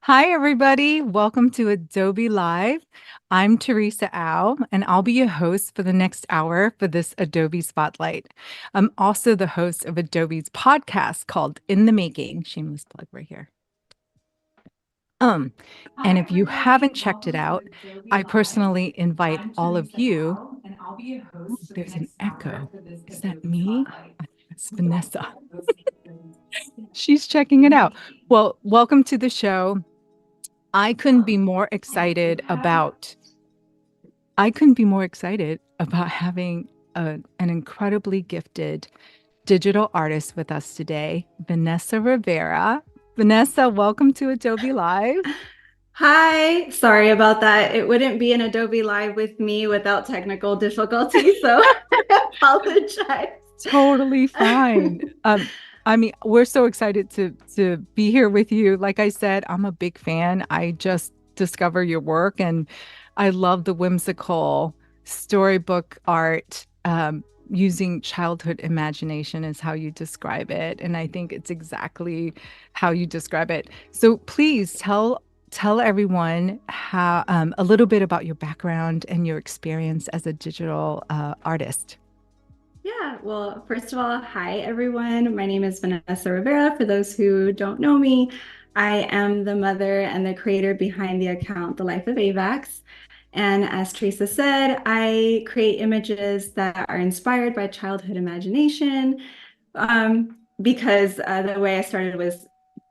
Hi, everybody. Welcome to Adobe Live. I'm Teresa Au, and I'll be your host for the next hour for this Adobe Spotlight. I'm also the host of Adobe's podcast called In the Making. Shameless plug right here. Um, and Hi, if you everybody. haven't checked it Welcome to out, Adobe I Live. personally invite I'm all of Teresa you. Au, and I'll be your Ooh, host for the there's an next hour echo. for this Is that Adobe me? Spotlight. It's We're Vanessa. also hosting She's checking in it the out. making. Well, welcome to the show. I couldn't be more And if you excited haven't, about I couldn't be more excited about having an incredibly gifted digital artist with us today, Vanessa Rivera. Vanessa, welcome to Adobe Live. Hi, sorry about that. It wouldn't be an Adobe Live with me without technical difficulties, so I apologize. Totally fine. I mean, we're so excited to be here with you. Like I said, I'm a big fan. I just discovered your work and I love the whimsical storybook art. Using childhood imagination is how you describe it. And I think it's exactly how you describe it. So please tell everyone how a little bit about your background and your experience as a digital artist. Yeah, well, first of all, hi everyone. My name is Vanessa Rivera. For those who don't know me, I am the mother and the creator behind the account The Life of AVAX. And as Teresa said, I create images that are inspired by childhood imagination because the way I started was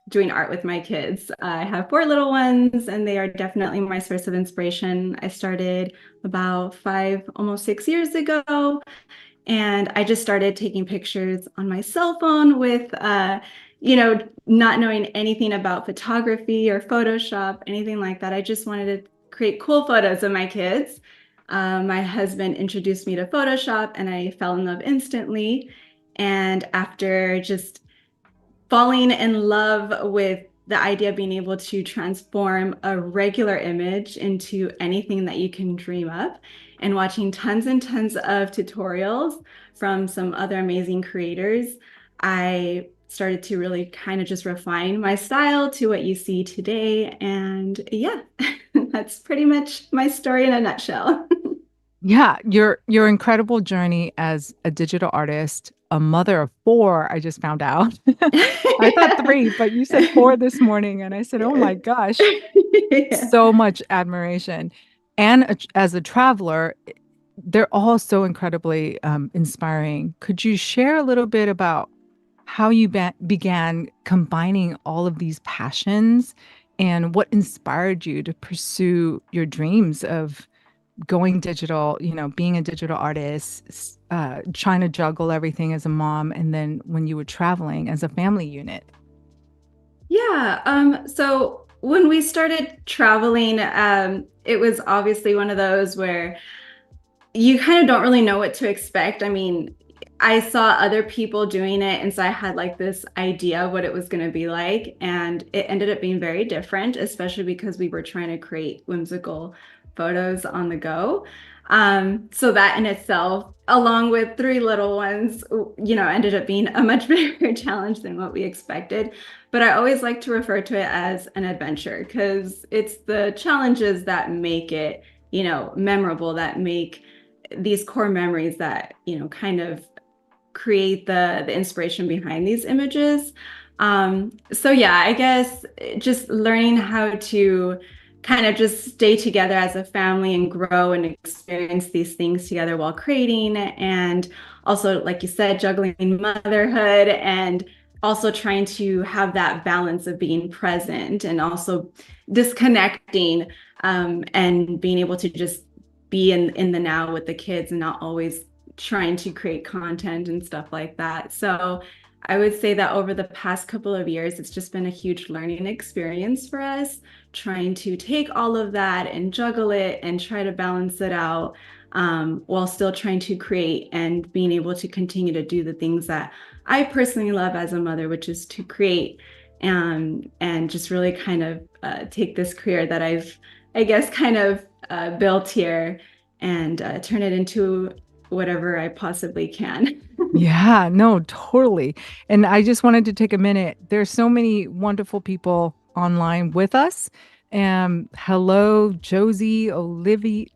doing art with my kids. I have four little ones, and they are definitely my source of inspiration. I started about 5, almost 6 years ago, and I just started taking pictures on my cell phone with, not knowing anything about photography or Photoshop, anything like that. I just wanted to create cool photos of my kids. My husband introduced me to Photoshop and I fell in love instantly. And after just falling in love with the idea of being able to transform a regular image into anything that you can dream up, and watching tons and tons of tutorials from some other amazing creators, I started to really kind of just refine my style to what you see today. And yeah, that's pretty much my story in a nutshell. Yeah, your incredible journey as a digital artist, a mother of four, I just found out. I thought three, but you said four this morning, and I said, "Oh my gosh, Yeah. so much admiration." And as a traveler, they're all so incredibly inspiring. Could you share a little bit about how you began combining all of these passions and what inspired you to pursue your dreams of going digital, being a digital artist, trying to juggle everything as a mom, and then when you were traveling as a family unit. Yeah, so when we started traveling, it was obviously one of those where you kind of don't really know what to expect. I mean, I saw other people doing it, and so I had like this idea of what it was going to be like, and it ended up being very different, especially because we were trying to create whimsical photos on the go. So that in itself, along with three little ones, ended up being a much bigger challenge than what we expected. But I always like to refer to it as an adventure because it's the challenges that make it, memorable, that make these core memories that kind of create the inspiration behind these images. So yeah, I guess just learning how to kind of just stay together as a family and grow and experience these things together while creating, and also, like you said, juggling motherhood and also trying to have that balance of being present and also disconnecting, and being able to just be in the now with the kids and not always trying to create content and stuff like that. So I would say that over the past couple of years, it's just been a huge learning experience for us, trying to take all of that and juggle it and try to balance it out, while still trying to create and being able to continue to do the things that I personally love as a mother, which is to create, and just really kind of take this career that I guess, kind of built here, and turn it into whatever I possibly can. Yeah, no, totally. And I just wanted to take a minute. There's so many wonderful people online with us. Hello, Josie, Olivia,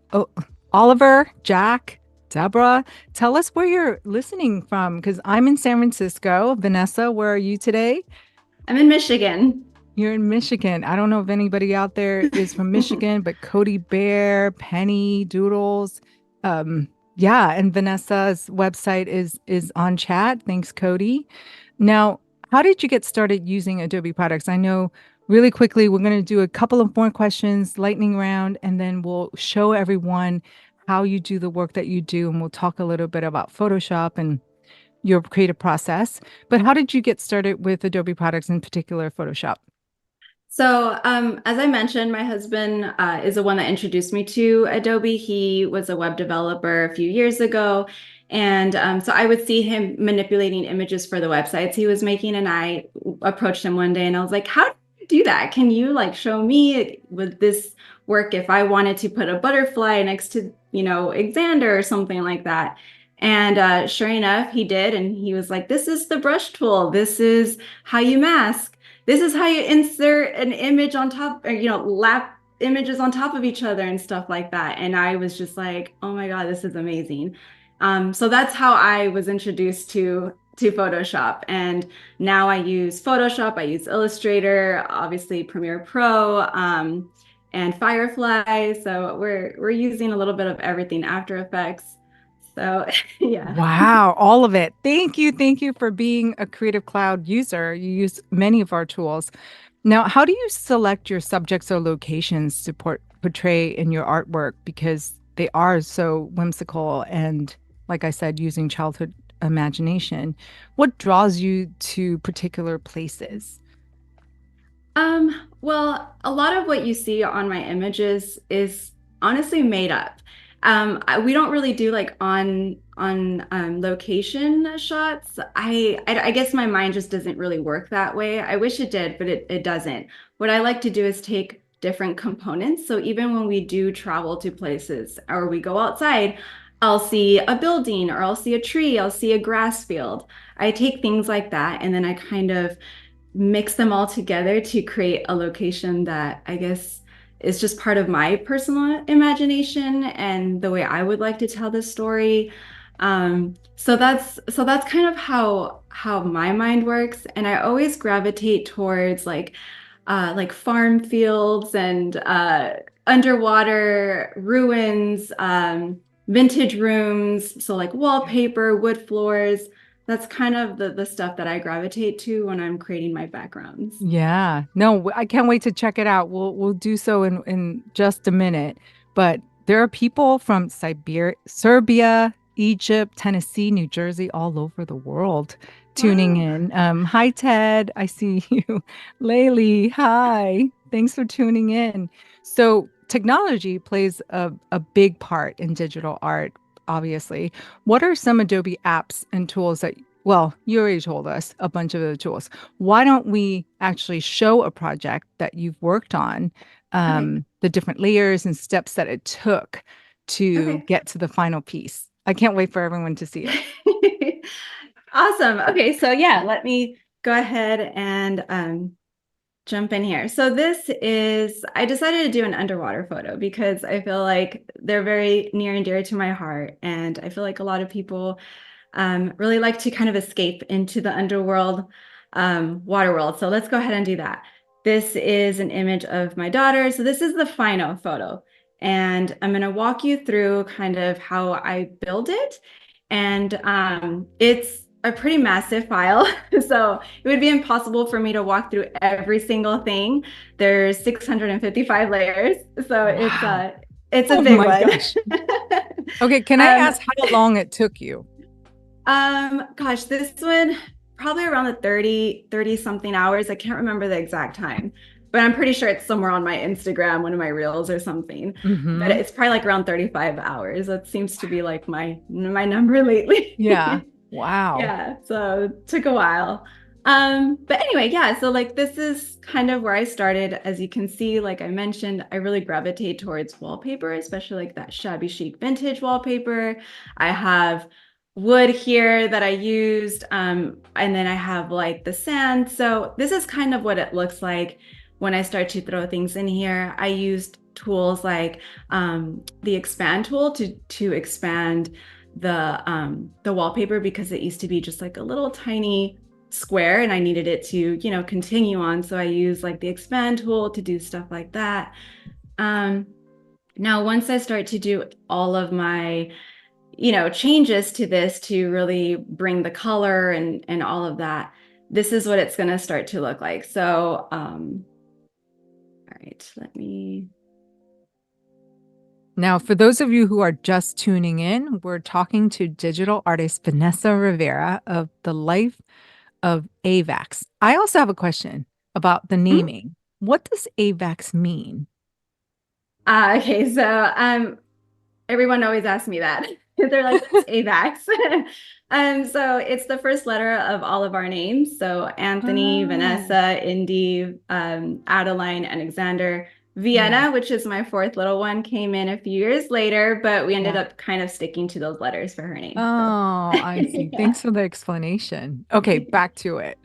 Oliver, Jack, Deborah. Tell us where you're listening from because I'm in San Francisco. Vanessa, where are you today? I'm in Michigan. You're in Michigan. I don't know if anybody out there is from Michigan, but Cody Bear, Penny, Doodles. Yeah, and Vanessa's website is on chat. Thanks, Cody. Now, how did you get started using Adobe products? I know really quickly we're going to do a couple of more questions, lightning round, and then we'll show everyone how you do the work that you do, and we'll talk a little bit about Photoshop and your creative process. But how did you get started with Adobe products, in particular Photoshop? So, as I mentioned, my husband is the one that introduced me to Adobe. He was a web developer a few years ago. And so I would see him manipulating images for the websites he was making. And I approached him one day and I was like, how do you do that? Can you like show me, would this work if I wanted to put a butterfly next to, Xander or something like that? And sure enough, he did. And he was like, this is the brush tool. This is how you mask. This is how you insert an image on top, or lap images on top of each other and stuff like that. And I was just like, oh my God, this is amazing. So that's how I was introduced to Photoshop. And now I use Photoshop, I use Illustrator, obviously Premiere Pro, and Firefly. So we're using a little bit of everything, After Effects. So yeah. Wow, all of it. Thank you. Thank you for being a Creative Cloud user. You use many of our tools. Now, how do you select your subjects or locations to portray in your artwork? Because they are so whimsical and, like I said, using childhood imagination. What draws you to particular places? Well, a lot of what you see on my images is honestly made up. We don't really do like on location shots. I guess my mind just doesn't really work that way. I wish it did, but it doesn't. What I like to do is take different components. So even when we do travel to places or we go outside, I'll see a building or I'll see a tree, I'll see a grass field. I take things like that and then I kind of mix them all together to create a location that I guess is just part of my personal imagination and the way I would like to tell this story. So that's kind of how my mind works, and I always gravitate towards like farm fields and underwater ruins, vintage rooms, so like wallpaper, wood floors. That's kind of the stuff that I gravitate to when I'm creating my backgrounds. Yeah. No, I can't wait to check it out. We'll do so in just a minute. But there are people from Siberia, Serbia, Egypt, Tennessee, New Jersey, all over the world tuning Wow. in. Hi Ted, I see you. Laylee, hi. Thanks for tuning in. So technology plays a big part in digital art, obviously. What are some Adobe apps and tools that, well, you already told us a bunch of the tools. Why don't we actually show a project that you've worked on, Okay. the different layers and steps that it took to Okay. get to the final piece? I can't wait for everyone to see it. Awesome. Okay, so yeah, let me go ahead and jump in here. So this is, I decided to do an underwater photo because I feel like they're very near and dear to my heart. And I feel like a lot of people really like to kind of escape into the underworld, water world. So let's go ahead and do that. This is an image of my daughter. So this is the final photo. And I'm going to walk you through kind of how I build it. And it's a pretty massive file. So it would be impossible for me to walk through every single thing. There's 655 layers. So Wow. it's a Oh big my one. gosh. Okay, can I um, ask how long it took you? Gosh, this one probably around the 30 something hours. I can't remember the exact time, but I'm pretty sure it's somewhere on my Instagram, one of my reels or something. But Mm-hmm. it's probably like around 35 hours. That seems to be like my number lately. Yeah. Wow. Yeah, so it took a while. But anyway, yeah, so like this is kind of where I started. As you can see, like I mentioned, I really gravitate towards wallpaper, especially like that shabby chic vintage wallpaper. I have wood here that I used, and then I have like the sand. So this is kind of what it looks like when I start to throw things in here, I used tools like the expand tool to expand the wallpaper because it used to be just like a little tiny square and I needed it to, continue on. So I use like the expand tool to do stuff like that. Um, Now, once I start to do all of my, changes to this to really bring the color and all of that, this is what it's going to start to look like. So, all right, let me. Now, for those of you who are just tuning in, we're talking to digital artist Vanessa Rivera of the Life of AVAX. I also have a question about the Mhm. naming. What does AVAX mean? Okay, so everyone always asks me that. They're like, what's AVAX? So it's the first letter of all of our names. So Anthony, Oh, Vanessa, Indy, Adeline, Alexander, yeah. Vienna, which is my fourth little one, came in a few years later, but we ended Yeah. up kind of sticking to those letters for her name. So Oh, I see. yeah. Thanks for the explanation. Okay, back to it.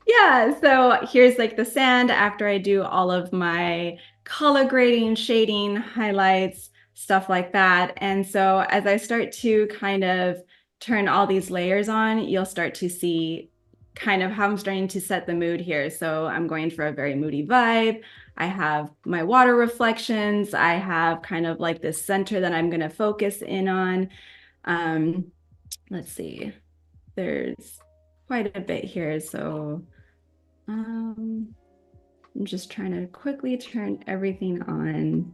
Yeah, so here's like the sand after I do all of my color grading, shading, highlights, stuff like that. And so as I start to kind of turn all these layers on, you'll start to see kind of how I'm starting to set the mood here. So I'm going for a very moody vibe. I have my water reflections. I have kind of like this center that I'm going to focus in on. Um, let's see, there's quite a bit here. So um, I'm just trying to quickly turn everything on.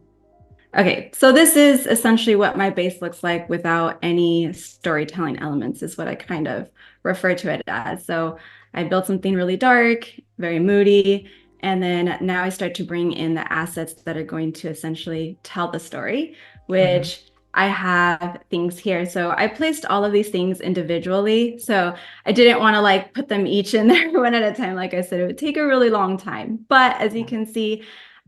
Okay, so this is essentially what my base looks like without any storytelling elements, is what I kind of refer to it as. So I built something really dark, very moody, and then now I start to bring in the assets that are going to essentially tell the story, Mhm. which I have things here. So I placed all of these things individually. So I didn't want to like put them each in there one at a time. Like I said, it would take a really long time. But as you Yeah. can see,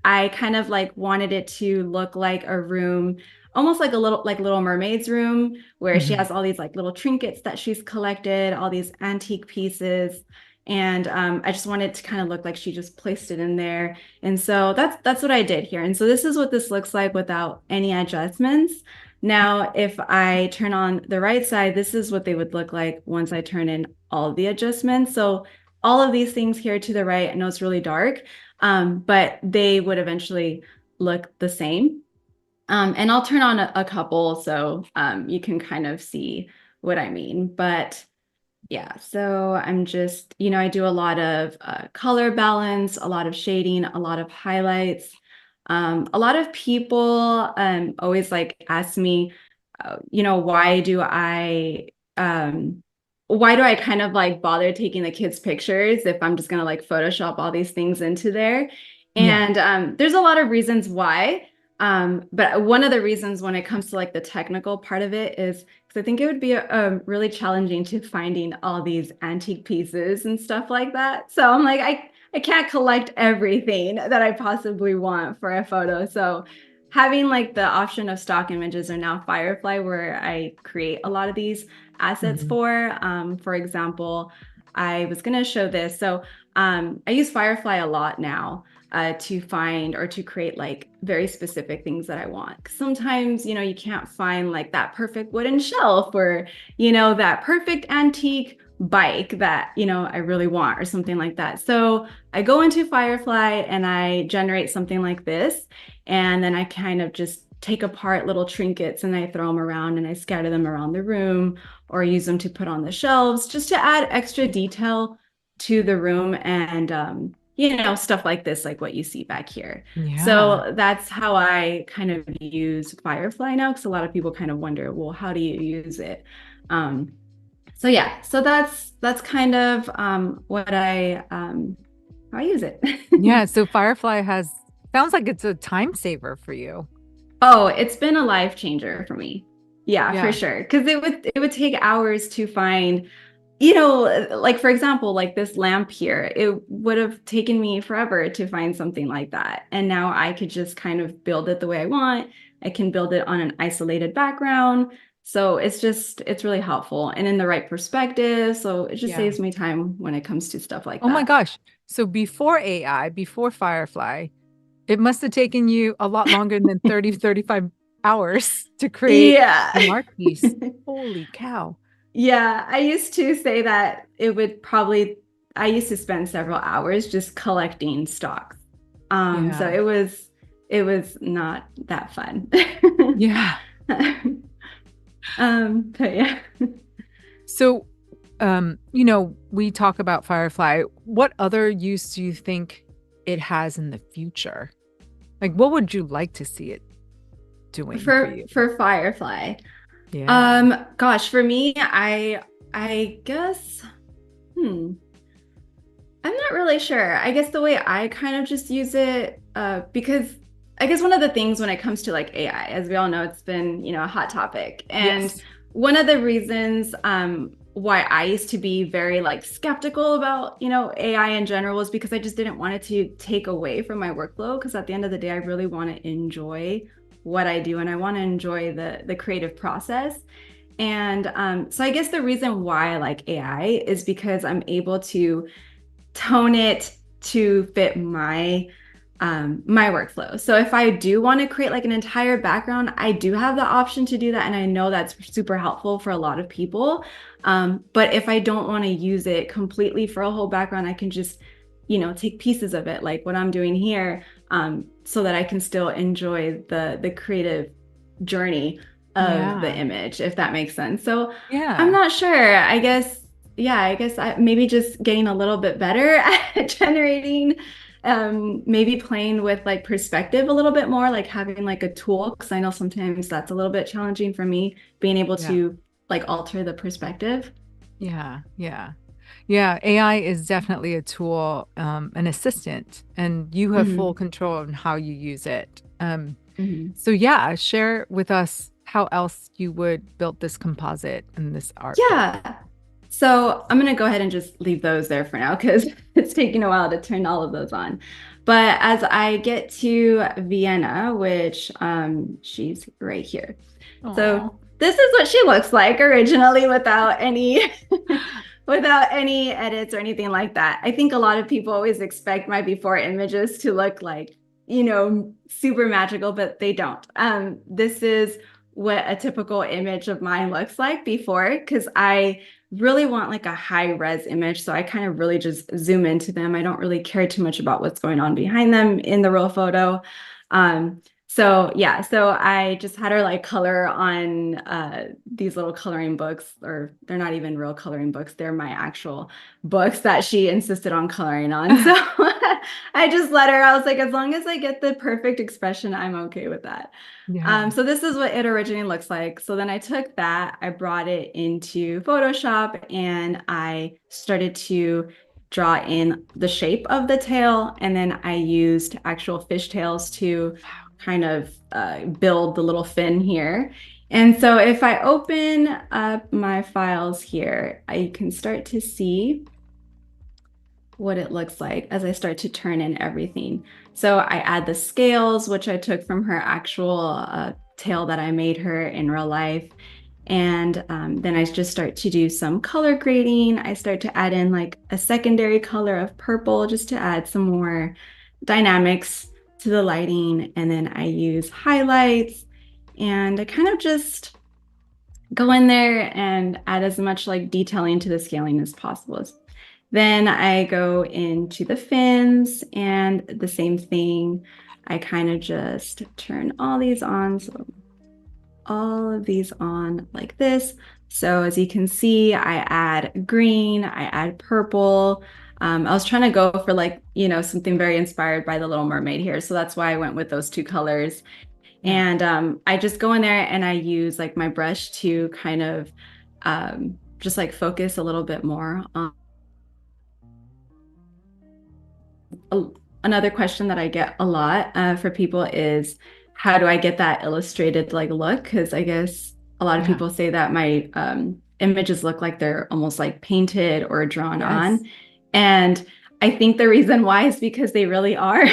I kind of like wanted it to look like a room, almost like a little like Little Mermaid's room, where she Mhm. has all these like little trinkets that she's collected, all these antique pieces. And I just wanted to kind of look like she just placed it in there. And so that's what I did here. And so this is what this looks like without any adjustments. Now, if I turn on the right side, this is what they would look like once I turn in all of the adjustments. So all of these things here to the right, I know it's really dark, but they would eventually look the same. And I'll turn on a couple so you can kind of see what I mean. But yeah, so I'm just, I do a lot of color balance, a lot of shading, a lot of highlights. A lot of people always like ask me, why do um, why do I kind of like bother taking the kids' pictures if I'm just gonna like Photoshop all these things into there? Yeah. And there's a lot of reasons why. But one of the reasons when it comes to like the technical part of it is because I think it would be really challenging to finding all these antique pieces and stuff like that. So I'm like, I can't collect everything that I possibly want for a photo. So having like the option of stock images or now Firefly, where I create a lot of these assets Mhm. for. For example, I was going to show this. So I use Firefly a lot now to find or to create like very specific things that I want. 'Cause sometimes, you can't find like that perfect wooden shelf or, that perfect antique bike that, I really want or something like that. So I go into Firefly and I generate something like this. And then I kind of just take apart little trinkets and I throw them around and I scatter them around the room or use them to put on the shelves just to add extra detail to the room and stuff like this, like what you see back here. Yeah. So that's how I kind of use Firefly now, because a lot of people kind of wonder, well, how do you use it? Um, so yeah, so that's kind of what I how I use it. Yeah. So Firefly has sounds like it's a time saver for you. Oh, it's been a life changer for me. Yeah, for Yeah. sure. Because it would take hours to find, like for example, like this lamp here, it would have taken me forever to find something like that. And now I could just kind of build it the way I want. I can build it on an isolated background. So it's really helpful and in the right perspective. So it just Yeah. saves me time when it comes to stuff like Oh my that. gosh. So before AI, before Firefly, it must have taken you a lot longer than 30, 35 hours to create Yeah. an art piece. Holy cow. Yeah, I used to say that it would probably, I used to spend several hours just collecting stocks. So Yeah. it was not that fun. Yeah. But yeah. So, we talk about Firefly. What other use do you think it has in the future? Like, what would you like to see it doing for you? For Firefly. Yeah. Gosh, for me, I guess, hmm, I'm not really sure. I guess the way I kind of just use it, because I guess one of the things when it comes to like AI, as we all know, it's been, a hot topic. And Yes. one of the reasons why I used to be very like skeptical about, AI in general was because I just didn't want it to take away from my workflow. Because at the end of the day, I really want to enjoy what I do and I want to enjoy the creative process. And so I guess the reason why I like AI is because I'm able to tone it to fit my workflow. So if I do want to create like an entire background, I do have the option to do that, and I know that's super helpful for a lot of people. But if I don't want to use it completely for a whole background, I can just, take pieces of it, like what I'm doing here, so that I can still enjoy the creative journey of the Yeah. image, if that makes sense. So I'm Yeah. not sure. I guess, yeah, I guess maybe just getting a little bit better at generating, maybe playing with like perspective a little bit more, like having like a tool, because I know sometimes that's a little bit challenging for me, being able Yeah. to like alter the perspective. Yeah. Yeah. Yeah. AI is definitely a tool, an assistant, and you have full Mhm. control on how you use it. Mhm. So yeah, share with us how else you would build this composite and this art piece. Yeah. So I'm going to go ahead and just leave those there for now because it's taking a while to turn all of those on. But as I get to Vienna, which she's right here. So Oh, this is what she looks like originally without any without any edits or anything like that. I think a lot of people always expect my before images to look like, super magical, but they don't. This is what a typical image of mine looks like before, because I really want like a high res image. So I kind of really just zoom into them. I don't really care too much about what's going on behind them in the real photo. So yeah, so I just had her like color on these little coloring books, or they're not even real coloring books, they're my actual books that she insisted on coloring on. So I just let her, I was like, as long as I get the perfect expression, I'm okay with that. yeah. So this is what it originally looks like. So then I took that, I brought it into Photoshop, and I started to draw in the shape of the tail. And then I used actual fishtails to kind of build the little fin here. And so if I open up my files here, I can start to see what it looks like as I start to turn in everything. So I add the scales, which I took from her actual tail that I made her in real life. And then I just start to do some color grading. I start to add in like a secondary color of purple just to add some more dynamics to the lighting. And then I use highlights, and I kind of just go in there and add as much like detailing to the scaling as possible. Then I go into the fins, and the same thing. I kind of just turn all these on. So all of these on like this. So as you can see, I add green, I add purple. I was trying to go for like, something very inspired by the Little Mermaid here. So that's why I went with those two colors. Yeah. And I just go in there and I use like my brush to kind of just like focus a little bit more on. Another question that I get a lot for people is, how do I get that illustrated like look? Because I guess a lot of Yeah. people say that my images look like they're almost like painted or drawn Yes. on. And I think the reason why is because they really are.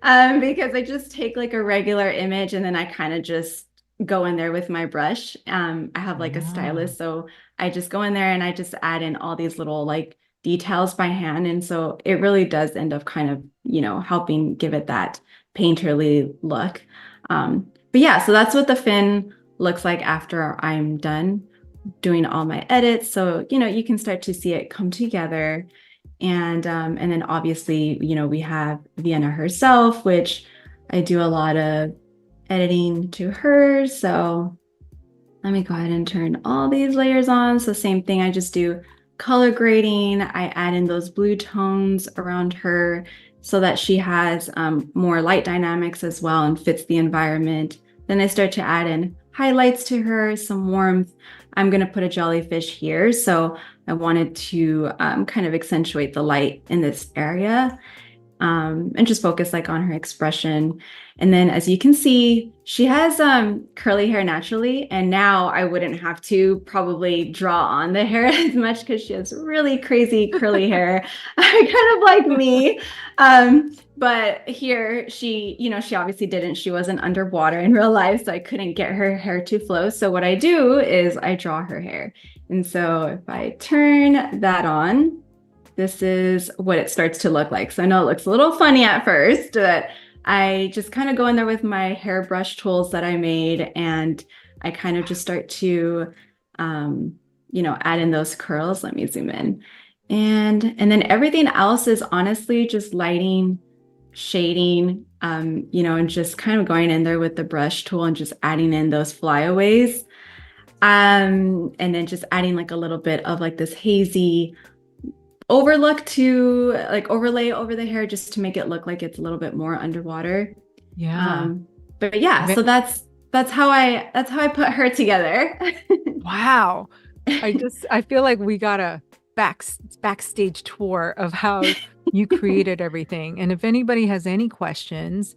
Because I just take like a regular image and then I kind of just go in there with my brush. I have like a Ah, stylus, so I just go in there and I just add in all these little like details by hand. And so it really does end up kind of, helping give it that painterly look. But yeah, so that's what the fin looks like after I'm done doing all my edits. So, you can start to see it come together. And then obviously, we have Vienna herself, which I do a lot of editing to her. So let me go ahead and turn all these layers on. So same thing, I just do color grading. I add in those blue tones around her so that she has more light dynamics as well and fits the environment. Then I start to add in highlights to her, some warmth. I'm going to put a jellyfish here. So I wanted to kind of accentuate the light in this area, and just focus like on her expression. And then as you can see, she has curly hair naturally, and now I wouldn't have to probably draw on the hair as much because she has really crazy curly hair, kind of like me. But here she obviously didn't. She wasn't underwater in real life, so I couldn't get her hair to flow. So what I do is I draw her hair. And so if I turn that on, this is what it starts to look like. So I know it looks a little funny at first, but I just kind of go in there with my hairbrush tools that I made, and I kind of just start to, add in those curls. Let me zoom in. And then everything else is honestly just lighting, shading, and just kind of going in there with the brush tool and just adding in those flyaways. And then just adding like a little bit of like this hazy overlook to like overlay over the hair just to make it look like it's a little bit more underwater. Yeah. But yeah, so that's how I put her together. Wow. I feel like we got a backstage tour of how you created everything. And if anybody has any questions,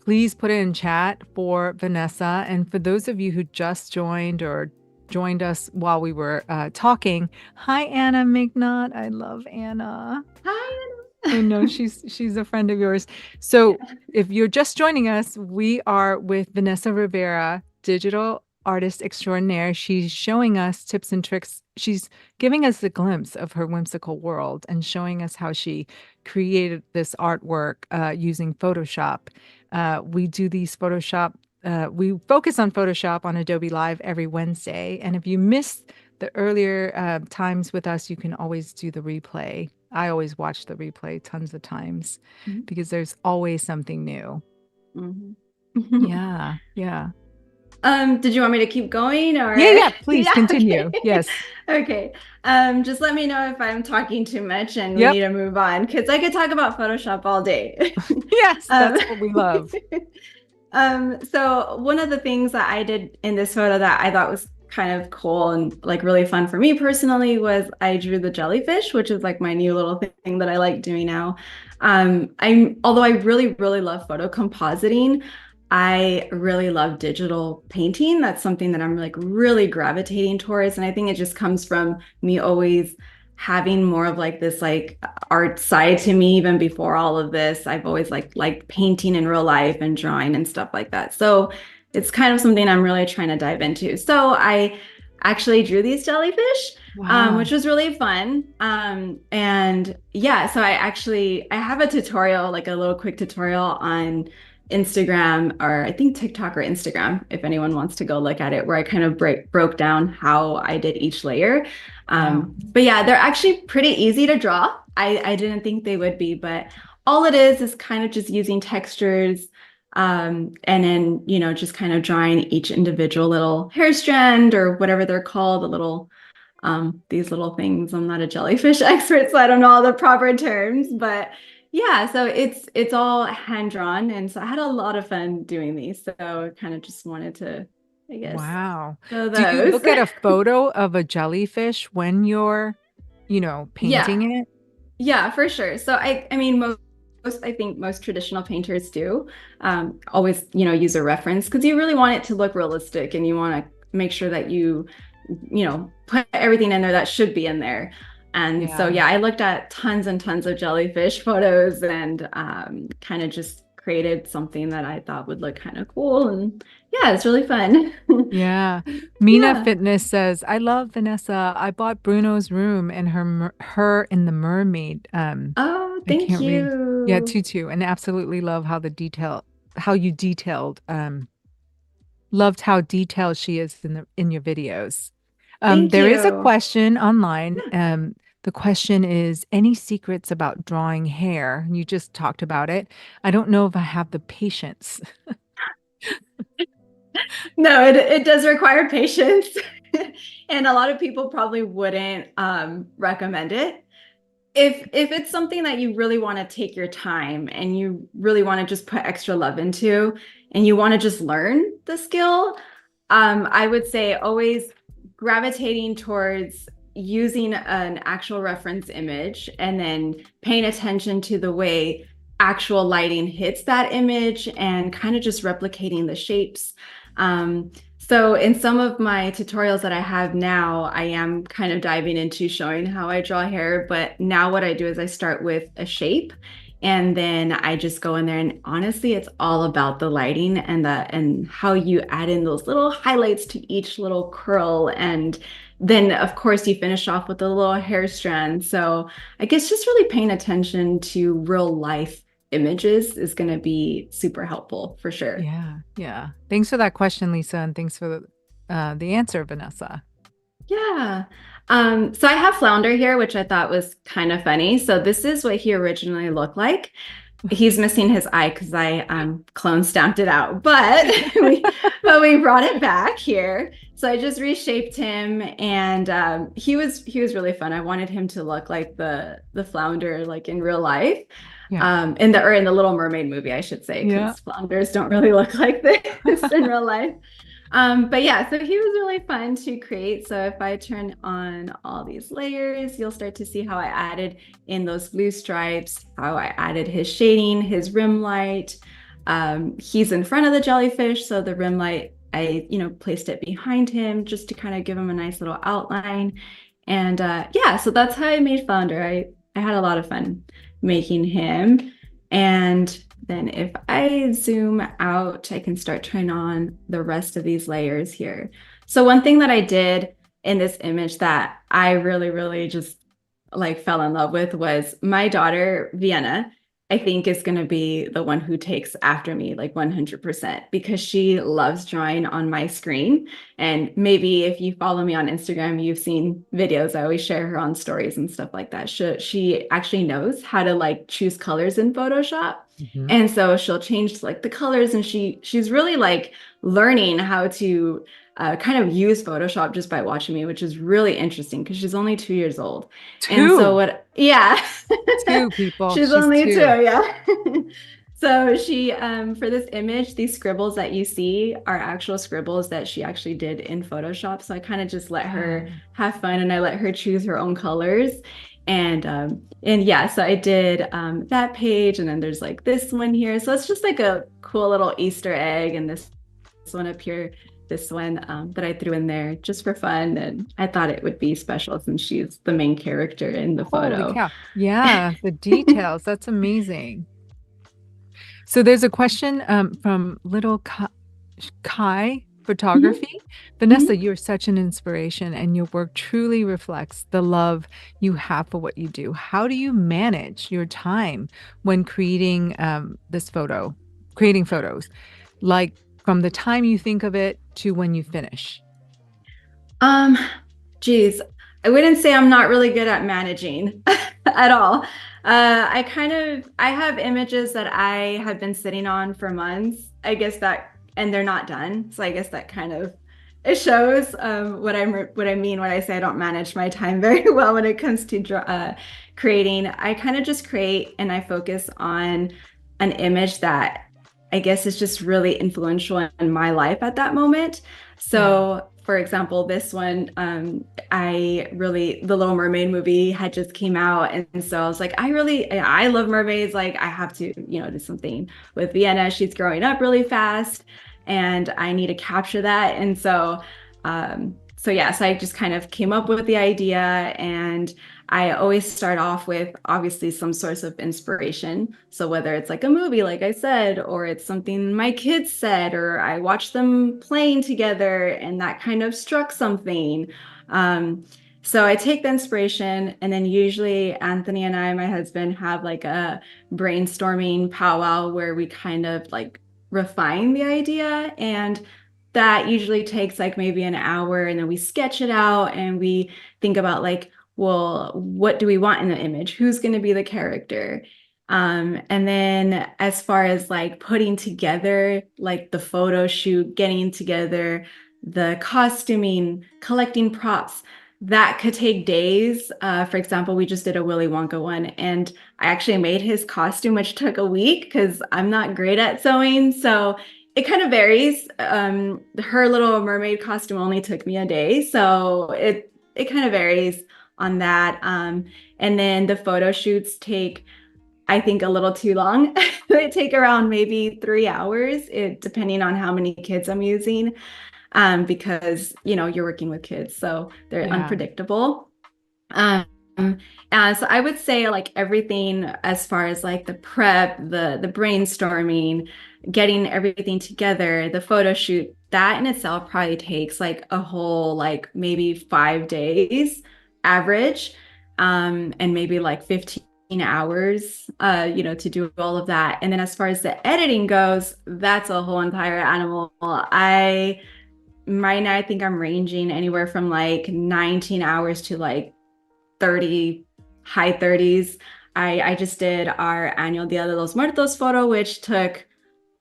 please put it in chat for Vanessa. And for those of you who just joined or joined us while we were talking, hi Anna McNaught. I love Anna. Hi. I know she's a friend of yours. So Yeah. if you're just joining us, we are with Vanessa Rivera, digital artist extraordinaire. She's showing us tips and tricks. She's giving us a glimpse of her whimsical world and showing us how she created this artwork using Photoshop. We do these Photoshop. We focus on Photoshop on Adobe Live every Wednesday. And if you missed the earlier times with us, you can always do the replay. I always watch the replay tons of times because there's always something new. Mhm. Yeah, yeah. Did you want me to keep going Yeah, or yeah, please yeah, continue. okay. Yes. Okay. Just let me know if I'm talking too much and we Yep. need to move on because I could talk about Photoshop all day. Yes, um, that's what we love. so one of the things that I did in this photo that I thought was kind of cool and like really fun for me personally was I drew the jellyfish, which is like my new little thing that I like doing now. Although I really, really love photo compositing, I really love digital painting. That's something that I'm like really gravitating towards. And I think it just comes from me always having more of like this like art side to me even before all of this. I've always like painting in real life and drawing and stuff like that. So it's kind of something I'm really trying to dive into. So I actually drew these jellyfish, Wow. which was really fun. And yeah, so I have a tutorial, like a little quick tutorial on Instagram, or I think TikTok or Instagram, if anyone wants to go look at it, where I kind of broke down how I did each layer. Wow. But yeah, they're actually pretty easy to draw. I didn't think they would be, but all it is kind of just using textures, and then, just kind of drawing each individual little hair strand or whatever they're called, the little these little things. I'm not a jellyfish expert, so I don't know all the proper terms, but yeah, so it's all hand drawn, and so I had a lot of fun doing these. So I kind of just wanted to, I guess, Wow. show Do you those. look at a photo of a jellyfish when you're, Yeah, painting it? yeah, for sure. So I mean most I think most traditional painters do always use a reference because you really want it to look realistic and you want to make sure that you put everything in there that should be in there. And so Yeah. yeah, I looked at tons and tons of jellyfish photos and kind of just created something that I thought would look kind of cool. And yeah, it's really fun. Yeah. Mina Yeah. Fitness says, I love Vanessa. I bought Bruno's room and her in the mermaid. Oh, I thank can't read. Yeah, you. tutu, and absolutely love how you detailed, loved how detailed she is in your videos. Thank There is a you. question online. Yeah. The question is, any secrets about drawing hair? You just talked about it. I don't know if I have the patience. No, it does require patience. And a lot of people probably wouldn't recommend it. If it's something that you really want to take your time and you really want to just put extra love into and you want to just learn the skill, I would say always gravitating towards using an actual reference image and then paying attention to the way actual lighting hits that image and kind of just replicating the shapes. So in some of my tutorials that I have now, I am kind of diving into showing how I draw hair, but now what I do is I start with a shape and then I just go in there and honestly, it's all about the lighting and how you add in those little highlights to each little curl. And then of course you finish off with a little hair strand. So I guess just really paying attention to real life images is going to be super helpful for sure. Yeah, yeah. Thanks for that question, Lisa, and thanks for the answer, Vanessa. Yeah. So I have Flounder here, which I thought was kind of funny. So this is what he originally looked like. He's missing his eye because I clone stamped it out, but we brought it back here. So I just reshaped him, and he was really fun. I wanted him to look like the flounder, like in real life, Yeah, in the Little Mermaid movie, I should say, yeah. because flounders don't really look like this in real life. But yeah, so he was really fun to create. So if I turn on all these layers, you'll start to see how I added in those blue stripes, how I added his shading, his rim light. He's in front of the jellyfish, so the rim light, I, placed it behind him just to kind of give him a nice little outline. And yeah, so that's how I made Flounder. I had a lot of fun making him. And then if I zoom out, I can start turning on the rest of these layers here. So one thing that I did in this image that I really, really just like fell in love with was my daughter, Vienna. I think is going to be the one who takes after me like 100% because she loves drawing on my screen. And maybe if you follow me on Instagram, you've seen videos. I always share her on stories and stuff like that. She actually knows how to like choose colors in Photoshop. Mhm. And so she'll change like the colors and she's really like learning how to kind of use Photoshop just by watching me, which is really interesting because she's only 2 years old. And so Two, what, yeah, two people. she's She's only two, two. yeah. So she, for this image, these scribbles that you see are actual scribbles that she actually did in Photoshop. So I kind of just let her Wow. have fun and I let her choose her own colors. And yeah, so I did that page, and then there's like this one here. So it's just like a cool little Easter egg, and this one up here, this one that I threw in there just for fun, and I thought it would be special since she's the main character in the Holy photo. cow. Yeah, the details. That's amazing. So there's a question from Little Kai Mhm, Photography. Vanessa, mhm. you're such an inspiration, and your work truly reflects the love you have for what you do. How do you manage your time when creating creating photos? Like from the time you think of it to when you finish? Um, Geez, I wouldn't say I'm not really good at managing at all. I have images that I have been sitting on for months. I guess that, and they're not done. So I guess that kind of it shows what I mean when I say I don't manage my time very well when it comes to creating. I kind of just create and I focus on an image that I guess is just really influential in my life at that moment. Yeah. So, for example, this one, the Little Mermaid movie had just came out, and so I was like, I love mermaids. Like, I have to, do something with Vienna. She's growing up really fast, and I need to capture that. And so, so yes, I just kind of came up with the idea, and I always start off with obviously some source of inspiration. So whether it's like a movie, like I said, or it's something my kids said, or I watched them playing together and that kind of struck something. Um, so I take the inspiration, and then usually Anthony and I, my husband, have like a brainstorming powwow where we kind of like refine the idea, and that usually takes like maybe an hour, and then we sketch it out and we think about like, well, what do we want in the image? Who's going to be the character? And then as far as like putting together like the photo shoot, getting together the costuming, collecting props, that could take days. For example, we just did a Willy Wonka one, and I actually made his costume, which took a week because I'm not great at sewing. So it kind of varies. Her Little Mermaid costume only took me a day, so it kind of varies on that. And then the photo shoots take, I think, a little too long. They take around maybe 3 hours, depending on how many kids I'm using, because you're working with kids, so they're Yeah. unpredictable. Um, and so I would say like everything as far as like the prep, the brainstorming, getting everything together, the photo shoot, that in itself probably takes like a whole like maybe 5 days average, and maybe like 15 hours, to do all of that. And then as far as the editing goes, that's a whole entire animal. I Right now I think I'm ranging anywhere from like 19 hours to like 30, high 30s. I just did our annual Dia de los Muertos photo, which took,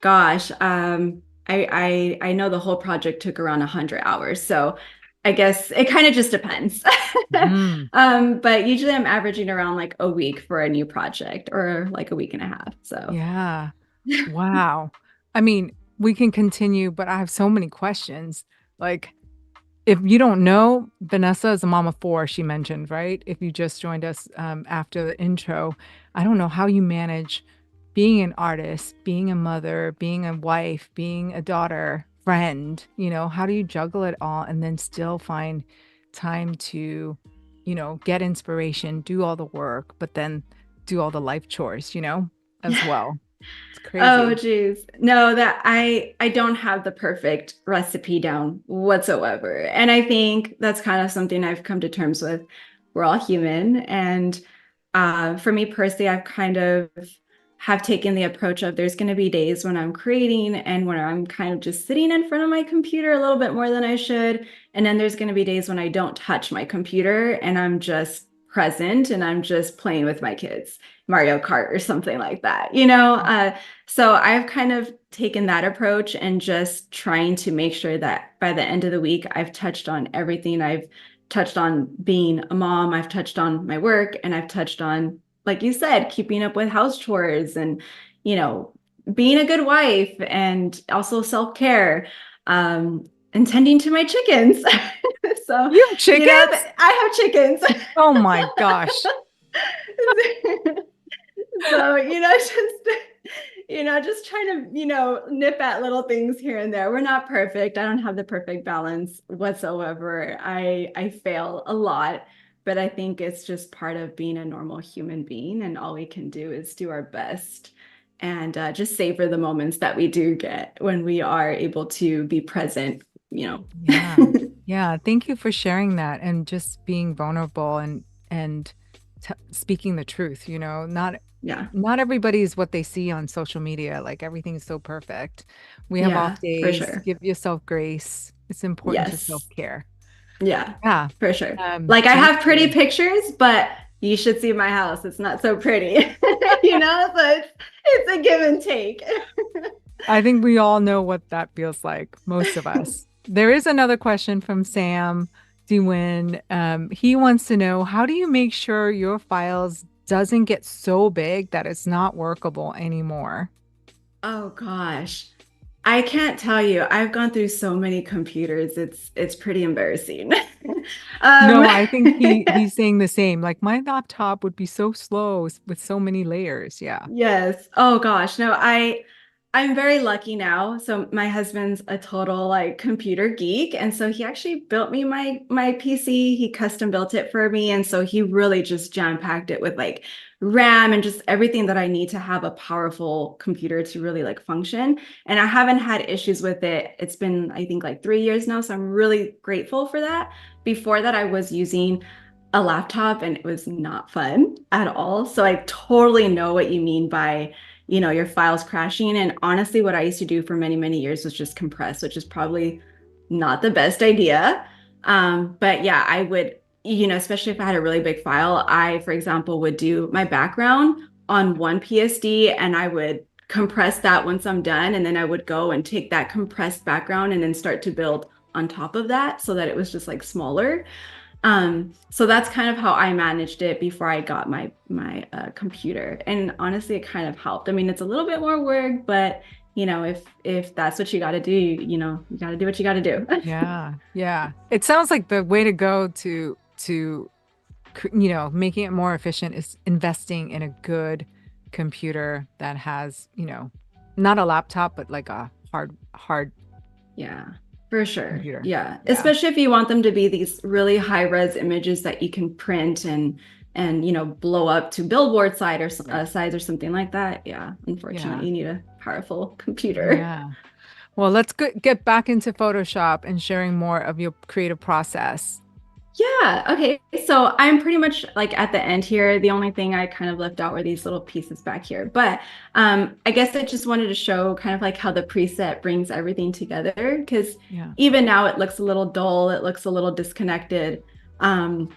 gosh, I know the whole project took around 100 hours. So I guess it kind of just depends. Mhm. But usually I'm averaging around like a week for a new project, or like a week and a half. So Yeah. Wow. I mean, we can continue, but I have so many questions. Like, if you don't know, Vanessa is a mom of four, she mentioned, right? If you just joined us after the intro, I don't know how you manage being an artist, being a mother, being a wife, being a daughter, friend, how do you juggle it all and then still find time to, get inspiration, do all the work, but then do all the life chores, as well. It's oh crazy. geez. No, that I don't have the perfect recipe down whatsoever. And I think that's kind of something I've come to terms with. We're all human. And for me personally, I've kind of have taken the approach of there's going to be days when I'm creating and when I'm kind of just sitting in front of my computer a little bit more than I should. And then there's going to be days when I don't touch my computer and I'm just present and I'm just playing with my kids, Mario Kart or something like that, so I've kind of taken that approach and just trying to make sure that by the end of the week, I've touched on everything. I've touched on being a mom, I've touched on my work, and I've touched on, like you said, keeping up with house chores and, you know, being a good wife, and also self-care, and tending to my chickens. So, You have chickens? I have chickens. Oh my gosh. So, just trying to, nip at little things here and there. We're not perfect. I don't have the perfect balance whatsoever. I fail a lot, but I think it's just part of being a normal human being, and all we can do is do our best, and just savor the moments that we do get when we are able to be present, Yeah. Yeah. Thank you for sharing that and just being vulnerable and t speaking the truth, Yeah. not everybody is what they see on social media. Like everything is so perfect. We have off Yeah, for days. sure. Give yourself grace. It's important to Yes. self-care. Yeah, Yeah. for sure. Like I Thank have pretty you. pictures, but you should see my house. It's not so pretty, so it's a give and take. I think we all know what that feels like, most of us. There is another question from Sam Dewin. He wants to know, how do you make sure your files doesn't get so big that it's not workable anymore? Oh gosh. I can't tell you. I've gone through so many computers. It's pretty embarrassing. um No, I think he's saying the same. Like my laptop would be so slow with so many layers. Yeah. yes. Oh gosh. No, I'm very lucky now. So my husband's a total like computer geek, and so he actually built me my PC. He custom built it for me, and so he really just jam-packed it with like RAM and just everything that I need to have a powerful computer to really like function. And I haven't had issues with it. It's been, I think, like 3 years now, so I'm really grateful for that. Before that, I was using a laptop and it was not fun at all. So I totally know what you mean by your files crashing. And honestly, what I used to do for many, many years was just compress, which is probably not the best idea. But yeah, I would, especially if I had a really big file, I, for example, would do my background on one PSD and I would compress that once I'm done. And then I would go and take that compressed background and then start to build on top of that so that it was just like smaller. So that's kind of how I managed it before I got my computer. And honestly, it kind of helped. I mean, it's a little bit more work, but if that's what you got to do, you got to do what you got to do. Yeah, yeah. It sounds like the way to go making it more efficient is investing in a good computer that has, not a laptop, but like a hard Yeah, for sure. computer. Yeah, Yeah, especially if you want them to be these really high res images that you can print and blow up to billboard right. size or something like that. Yeah, Yeah, unfortunately, you need a powerful computer. yeah. Well, let's get back into Photoshop and sharing more of your creative process. Yeah, okay. So I'm pretty much like at the end here. The only thing I kind of left out were these little pieces back here. But I guess I just wanted to show kind of like how the preset brings everything together because Yeah. even now it looks a little dull, it looks a little disconnected. Um,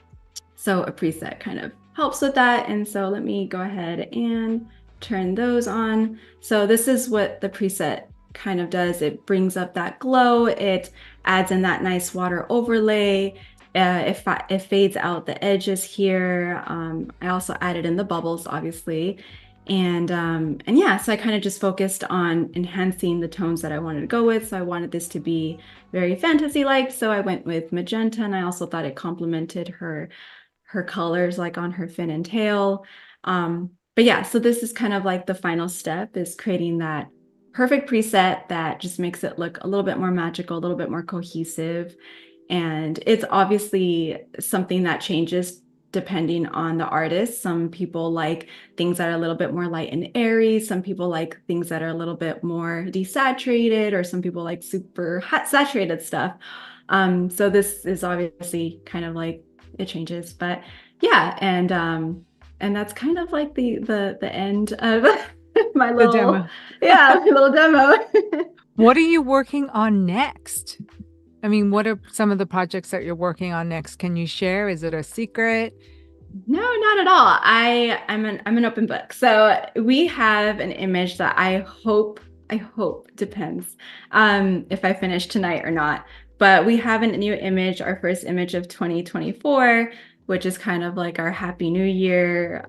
so a preset kind of helps with that. And so let me go ahead and turn those on. So this is what the preset kind of does. It brings up that glow. It adds in that nice water overlay. It fades out the edges here. I also added in the bubbles, obviously. And yeah, so I kind of just focused on enhancing the tones that I wanted to go with. So I wanted this to be very fantasy-like. So I went with magenta, and I also thought it complemented her colors like on her fin and tail. But yeah, so this is kind of like the final step is creating that perfect preset that just makes it look a little bit more magical, a little bit more cohesive. And it's obviously something that changes depending on the artist. Some people like things that are a little bit more light and airy. Some people like things that are a little bit more desaturated, or some people like super hot saturated stuff. So this is obviously kind of like it changes, but yeah, and that's kind of like the end of my The little demo. yeah, my little demo. What are you working on next? I mean, what are some of the projects that you're working on next? Can you share? Is it a secret? No, not at all. I'm an open book. So we have an image that I hope depends if I finish tonight or not. But we have a new image, our first image of 2024, which is kind of like our Happy New Year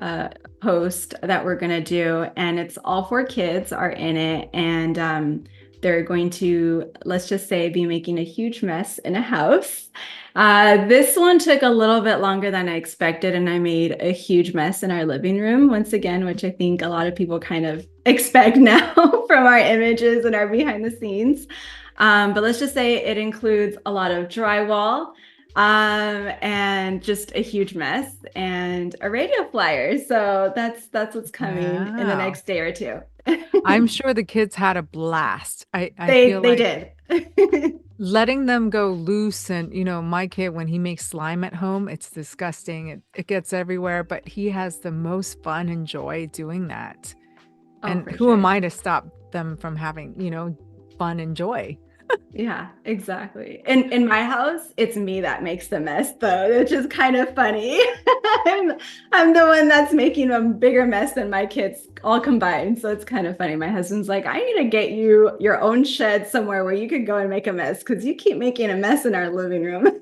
post that we're gonna do, and it's all four kids are in it, and they're going to, let's just say, be making a huge mess in a house. This one took a little bit longer than I expected, and I made a huge mess in our living room once again, which I think a lot of people kind of expect now from our images and our behind the scenes. But let's just say it includes a lot of drywall, and just a huge mess and a radio flyer. So that's what's coming in the Wow. next day or two. I'm sure the kids had a blast. I They feel they like did. letting them go loose and, my kid, when he makes slime at home, it's disgusting. It gets everywhere, but he has the most fun and joy doing that. Oh, And for who am sure. I to stop them from having, fun and joy? Yeah, exactly. In my house, it's me that makes the mess though, which is kind of funny. I'm I'm the one that's making a bigger mess than my kids all combined. So it's kind of funny. My husband's like, I need to get you your own shed somewhere where you could go and make a mess because you keep making a mess in our living room.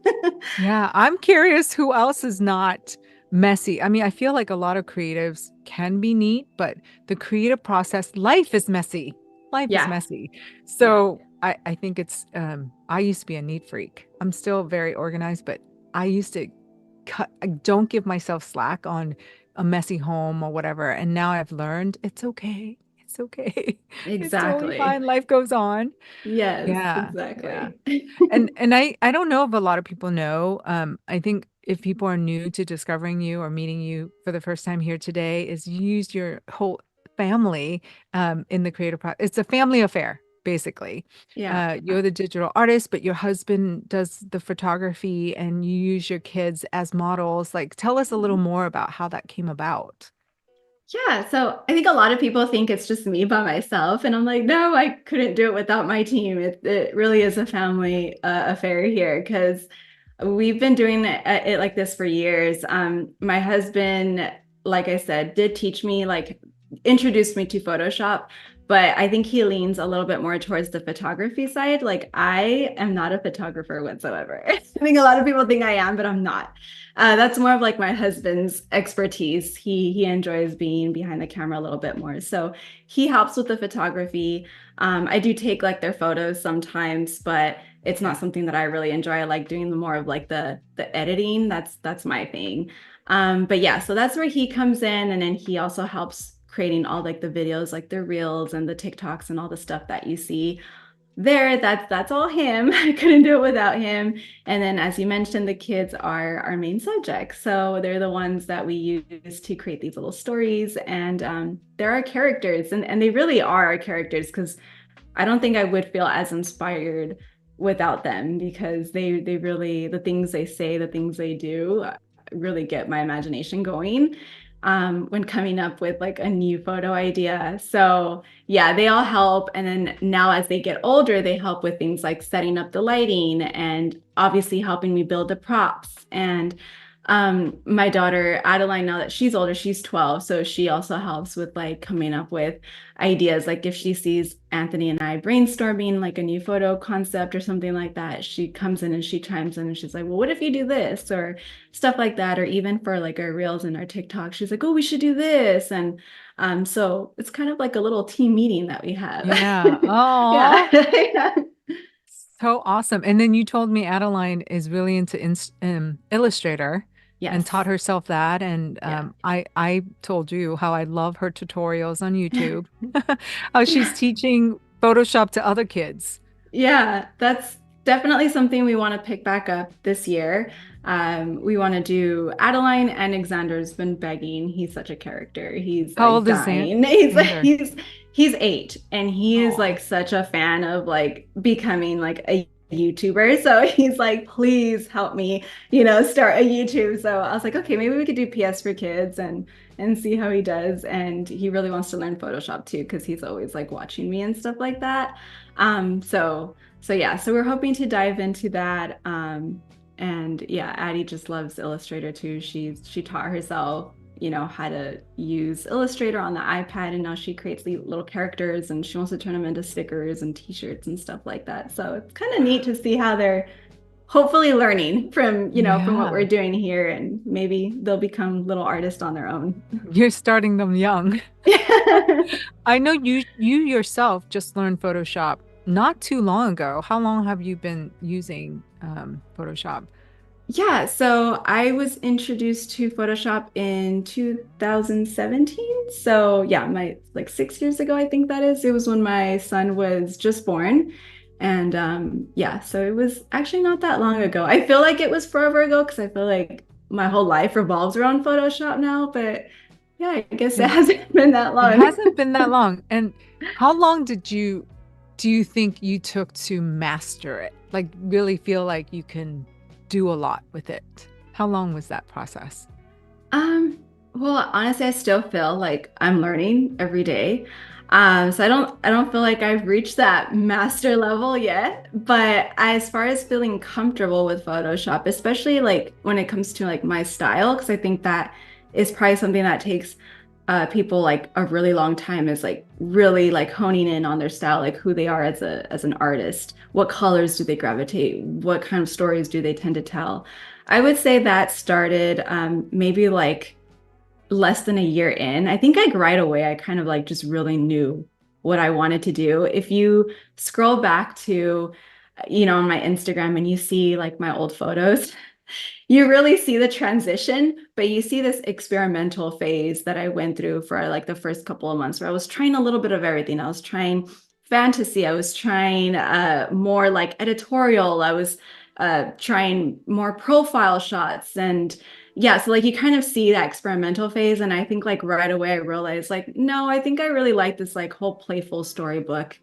Yeah, I'm curious who else is not messy. I mean, I feel like a lot of creatives can be neat, but the creative process, life is messy. Life is Yeah, messy. yeah. So I think I used to be a neat freak. I'm still very organized, but I used to I don't give myself slack on a messy home or whatever. And now I've learned it's okay. It's okay. It's totally Exactly. fine. Life goes on. Yes, Yeah. Yeah. exactly. And I don't know if a lot of people know. I think if people are new to discovering you or meeting you for the first time here today, is you use your whole family in the creative process. It's a family affair, basically. Yeah. You're the digital artist, but your husband does the photography and you use your kids as models. Like, tell us a little more about how that came about. Yeah, so I think a lot of people think it's just me by myself, and I'm like, no, I couldn't do it without my team. It really is a family affair here because we've been doing it like this for years. My husband, like I said, did teach me, like, introduced me to Photoshop, but I think he leans a little bit more towards the photography side. Like, I am not a photographer whatsoever. I think a lot of people think I am, but I'm not. That's more of like my husband's expertise. He enjoys being behind the camera a little bit more, so he helps with the photography. I do take like their photos sometimes, but it's not something that I really enjoy. I like doing the more of like the editing. That's my thing. But yeah, so that's where he comes in, and then he also helps creating all like the videos, like the reels and the TikToks and all the stuff that you see there. That's all him. I couldn't do it without him. And then, as you mentioned, the kids are our main subject, so they're the ones that we use to create these little stories, and they're our characters, and they really are our characters because I don't think I would feel as inspired without them because they really, the things they say, the things they do really get my imagination going when coming up with like a new photo idea. So yeah, they all help. And then now as they get older, they help with things like setting up the lighting and obviously helping me build the props. And my daughter Adeline, now that she's older, she's 12, so she also helps with like coming up with ideas. Like if she sees Anthony and I brainstorming like a new photo concept or something like that, she comes in and she chimes in and she's like, well, what if you do this or stuff like that? Or even for like our reels and our TikTok, she's like, oh, we should do this. And so it's kind of like a little team meeting that we have. Yeah. Oh, Yeah. so awesome. And then you told me Adeline is really into Illustrator and taught Yes. herself that. And Yeah. I told you how I love her tutorials on YouTube, how she's teaching Photoshop to other kids. Yeah, that's definitely something we want to pick back up this year. We want to do Adeline, and Alexander's been begging. He's such a character. He's How like old is dying. He's like Xander? he's 8 and he is Oh, like such a fan of like becoming like a YouTuber. So he's like, please help me, start a YouTube. So I was like, okay, maybe we could do PS for kids and see how he does. And he really wants to learn Photoshop too, because he's always like watching me and stuff like that. So yeah, so we're hoping to dive into that. And yeah, Addie just loves Illustrator too. She taught herself, how to use Illustrator on the iPad, and now she creates the little characters and she wants to turn them into stickers and t-shirts and stuff like that. So it's kind of neat to see how they're hopefully learning from what we're yeah. doing here, and maybe they'll become little artists on their own. You're starting them young. I know you yourself just learned Photoshop not too long ago. How long have you been using Photoshop? Yeah, so I was introduced to Photoshop in 2017. So yeah, my like 6 years ago, I think that is. It was when my son was just born. And yeah, so it was actually not that long ago. I feel like it was forever ago because I feel like my whole life revolves around Photoshop now, but yeah, I guess it It, hasn't been that it long. hasn't been that long. And how long do you think you took to master it? Like really feel like you can do a lot with it? How long was that process? Um, well, honestly, I still feel like I'm learning every day. So I don't feel like I've reached that master level yet. But as far as feeling comfortable with Photoshop, especially like when it comes to like my style, because I think that is probably something that takes people like a really long time, is like really like honing in on their style, like who they are as an artist. What colors do they gravitate? What kind of stories do they tend to tell? I would say that started maybe like less than a year in. I think like right away, I kind of like just really knew what I wanted to do. If you scroll back to, on my Instagram and you see like my old photos, You really see the transition, but you see this experimental phase that I went through for like the first couple of months where I was trying a little bit of everything. I was trying fantasy, I was trying more like editorial, I was trying more profile shots. And yeah, so like you kind of see that experimental phase. And I think like right away I realized like, no, I think I really like this like whole playful storybook,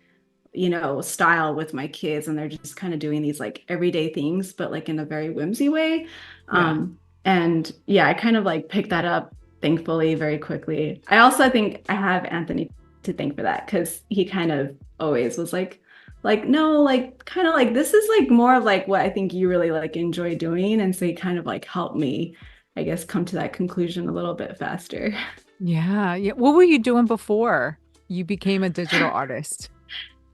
style with my kids, and they're just kind of doing these like everyday things, but like in a very whimsy way. Yeah. And yeah, I kind of like picked that up, thankfully, very quickly. I also think I have Anthony to thank for that because he kind of always was like, no, like kind of like this is like more of like what I think you really like enjoy doing. And so he kind of like helped me, I guess, come to that conclusion a little bit faster. Yeah. Yeah. What were you doing before you became a digital artist?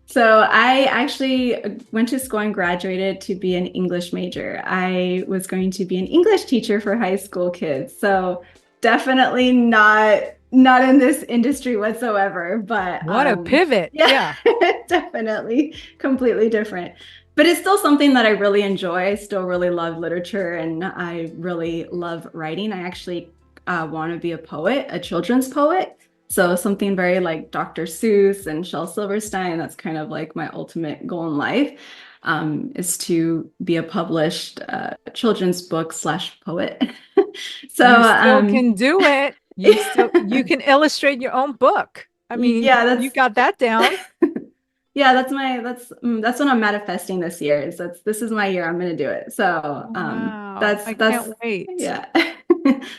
So I actually went to school and graduated to be an English major. I was going to be an English teacher for high school kids. So definitely not in this industry whatsoever, but What a pivot. yeah, Yeah. definitely completely different. But it's still something that I really enjoy. I still really love literature and I really love writing. I actually want to be a poet, a children's poet. So something very like Dr. Seuss and Shel Silverstein, that's kind of like my ultimate goal in life, is to be a published children's book slash poet. So You still can do it. You can illustrate your own book. I mean, yeah, you got that down. yeah, that's what I'm manifesting this year. Is this is my year. I'm gonna do it. So Wow. that's I that's can't wait. yeah.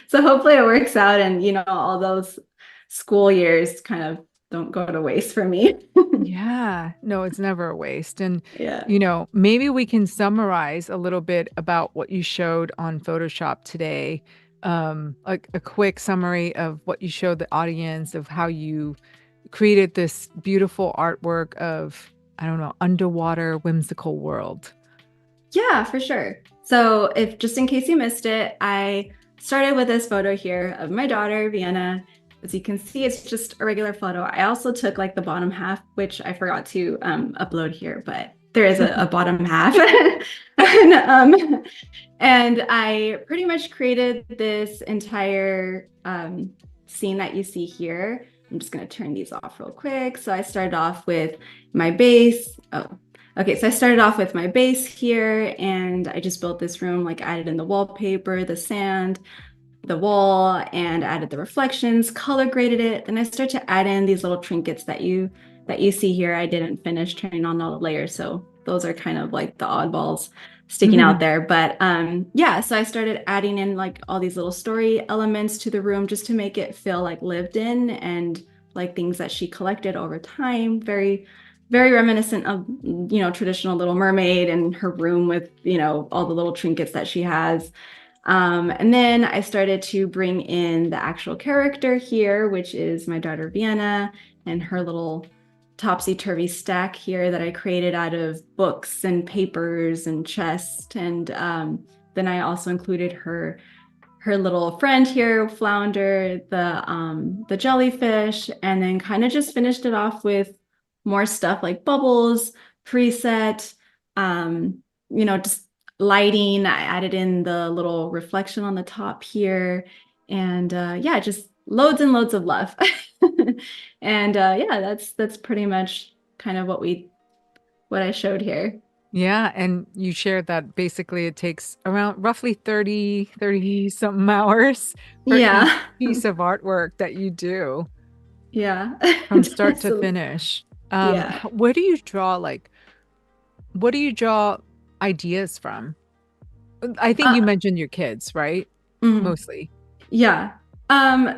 So hopefully it works out, and all those school years kind of don't go to waste for me. Yeah, no, it's never a waste. And, Yeah. maybe we can summarize a little bit about what you showed on Photoshop today. Like a quick summary of what you showed the audience of how you created this beautiful artwork of, I don't know, underwater whimsical world. Yeah, for sure. So, if just in case you missed it, I started with this photo here of my daughter, Vienna. As you can see, it's just a regular photo. I also took like the bottom half, which I forgot to upload here, but there is a bottom half. And I pretty much created this entire scene that you see here. I'm just going to turn these off real quick. So I started off with my base. Oh, okay. So I started off with my base here, and I just built this room, like added in the wallpaper, the sand, the wall, and added the reflections, color graded it. Then I start to add in these little trinkets that you see here. I didn't finish turning on all the layers, so those are kind of like the oddballs sticking out there. But yeah, so I started adding in like all these little story elements to the room just to make it feel like lived in and like things that she collected over time. Very, very reminiscent of traditional Little Mermaid and her room with all the little trinkets that she has. And then I started to bring in the actual character here, which is my daughter Vienna and her little topsy-turvy stack here that I created out of books and papers and chest. And then I also included her little friend here, Flounder, the jellyfish, and then kind of just finished it off with more stuff like bubbles, preset, just lighting. I added in the little reflection on the top here, and yeah, just loads and loads of love. And yeah, that's pretty much kind of what I showed here. Yeah, and you shared that basically it takes around roughly 30 something hours for each Yeah, piece of artwork that you do yeah, from start to so, finish. yeah. Where do you draw what do you draw ideas from? I think you Uh, mentioned your kids, right? mhm. Mostly. Yeah.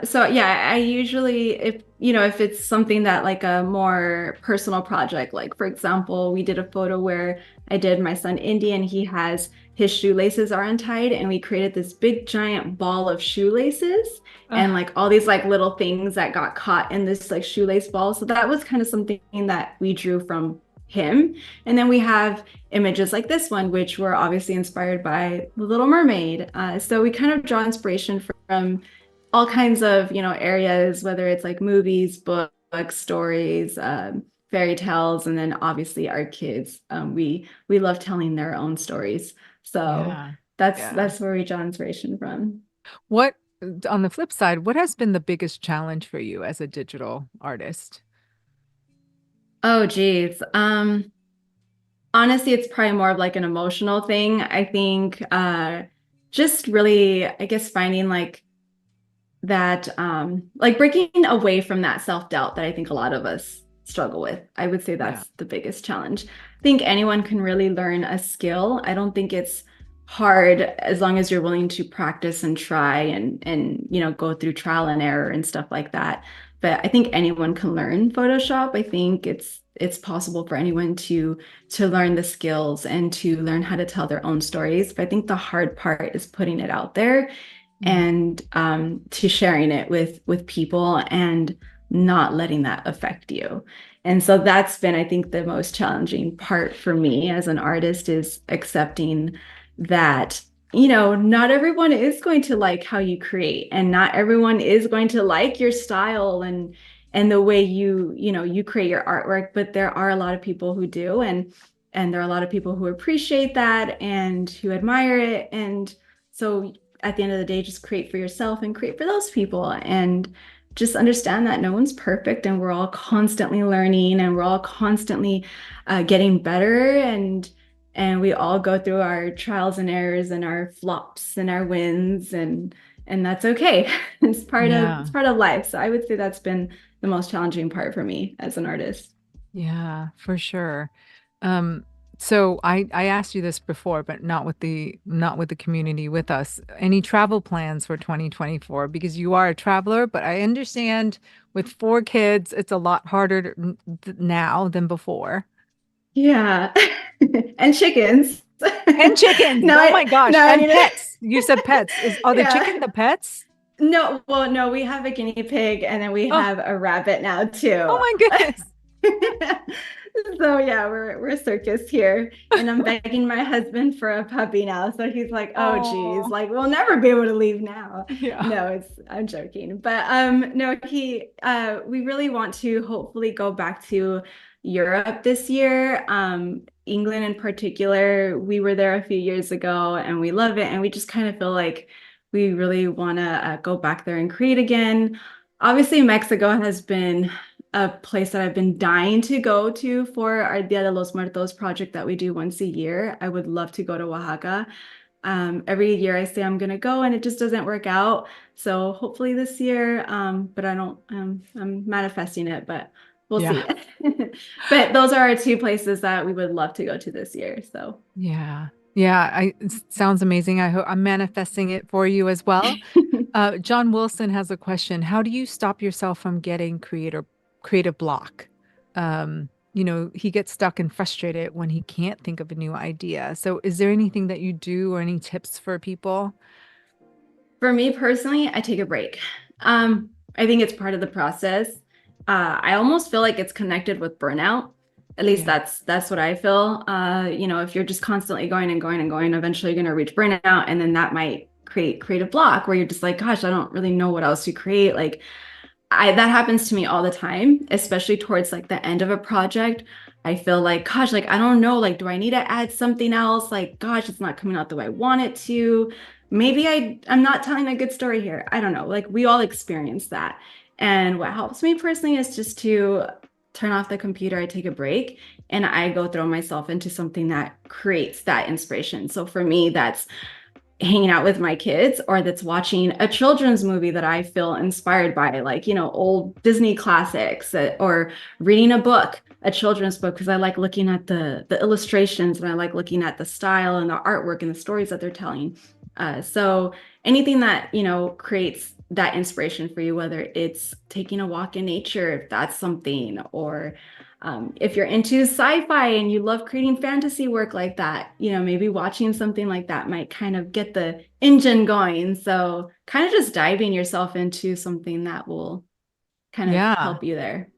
So yeah, I usually if it's something that like a more personal project, like for example, we did a photo where I did my son Indy and he has his shoelaces are untied and we created this big giant ball of shoelaces and Ah, like all these like little things that got caught in this like shoelace ball. So that was kind of something that we drew from him. And then we have images like this one, which were obviously inspired by The Little Mermaid. So we kind of draw inspiration from all kinds of areas, whether it's like movies, books, stories, fairy tales, and then obviously our kids. We love telling their own stories. So yeah. Yeah. that's where we draw inspiration from. What, on the flip side, what has been the biggest challenge for you as a digital artist? Oh, geez. Honestly, it's probably more of like an emotional thing. I think just really, I guess, finding that like breaking away from that self-doubt that I think a lot of us struggle with. I would say Yeah. that's the biggest challenge. I think anyone can really learn a skill. I don't think it's hard as long as you're willing to practice and try and go through trial and error and stuff like that. But I think anyone can learn Photoshop. I think it's possible for anyone to learn the skills and to learn how to tell their own stories. But I think the hard part is putting it out there Mm. and to sharing it with people and not letting that affect you. And so that's been, I think, the most challenging part for me as an artist is accepting that, not everyone is going to like how you create, and not everyone is going to like your style and the way you create your artwork, but there are a lot of people who do, and there are a lot of people who appreciate that and who admire it. And so at the end of the day, just create for yourself and create for those people. And just understand that no one's perfect and we're all constantly learning and we're all constantly getting better. And we all go through our trials and errors and our flops and our wins, and that's okay. It's Yeah. part of life. So I would say that's been the most challenging part for me as an artist. Yeah, for sure. Um, so I asked you this before, but not with the community with us. Any travel plans for 2024? Because you are a traveler, but I understand with four kids, it's a lot harder now than before. Yeah. And chickens. And chickens. No, Oh my gosh. no, I And need it. pets. You said pets. Are the chicken Yeah. the pets? No, well, no, we have a guinea pig and then we Oh, have a rabbit now oh too. my goodness. So yeah, we're a circus here. And I'm begging my husband for a puppy now. So he's like, oh geez, Oh, like we'll never be able to leave now. yeah. No, I'm joking. But no, we really want to hopefully go back to Europe this year. England in particular. We were there a few years ago and we love it. And we just kind of feel like we really want to go back there and create again. Obviously, Mexico has been a place that I've been dying to go to for our Dia de los Muertos project that we do once a year. I would love to go to Oaxaca. Every year I say I'm gonna go and it just doesn't work out. So hopefully this year, but I don't, I'm manifesting it, but we'll Yeah. see. But those are our two places that we would love to go to this year. So Yeah. Yeah, it sounds amazing. I hope I'm manifesting it for you as well. John Wilson has a question. How do you stop yourself from getting creative block? He gets stuck and frustrated when he can't think of a new idea. So is there anything that you do or any tips for people? For me personally, I take a break. I think it's part of the process. I almost feel like it's connected with burnout. At least Yeah. that's what I feel. If you're just constantly going and going and going, eventually you're going to reach burnout, and then that might create creative block where you're just like, gosh, I don't really know what else to create. Like I that happens to me all the time, especially towards like the end of a project. I feel like, gosh, like I don't know, like do I need to add something else? Like, gosh, it's not coming out the way I want it to. Maybe I'm not telling a good story here. I don't know. Like we all experience that. And what helps me personally is just to turn off the computer, I take a break, and I go throw myself into something that creates that inspiration. So for me, that's hanging out with my kids, or that's watching a children's movie that I feel inspired by, like, old Disney classics, or reading a book, a children's book, because I like looking at the illustrations and I like looking at the style and the artwork and the stories that they're telling. So anything that, creates that inspiration for you, whether it's taking a walk in nature, if that's something, or if you're into sci-fi and you love creating fantasy work like that, maybe watching something like that might kind of get the engine going. So kind of just diving yourself into something that will kind of Yeah. help you there.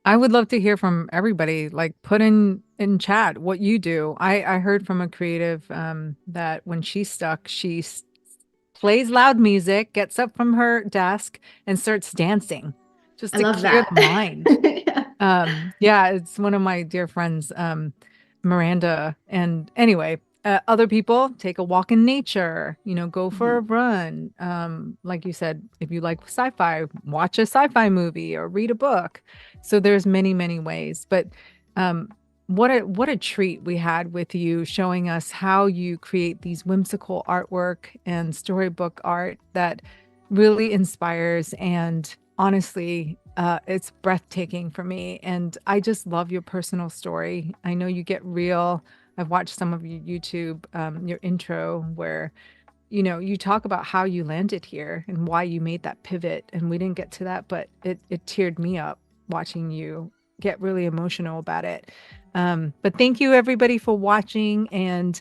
I would love to hear from everybody. Like put in chat what you do. I heard from a creative that when she's stuck, plays loud music, gets up from her desk and starts dancing just I to love clear that. the mind. Yeah. Yeah, it's one of my dear friends, Miranda. And anyway, Other people take a walk in nature, go for a Mhm. run. Like you said, if you like sci-fi, watch a sci-fi movie or read a book. So there's many, many ways. But um, what a treat we had with you showing us how you create these whimsical artwork and storybook art that really inspires and honestly, it's breathtaking for me. And I just love your personal story. I know you get real. I've watched some of your YouTube, your intro where, you talk about how you landed here and why you made that pivot. And we didn't get to that, but it teared me up watching you get really emotional about it. But thank you everybody for watching. And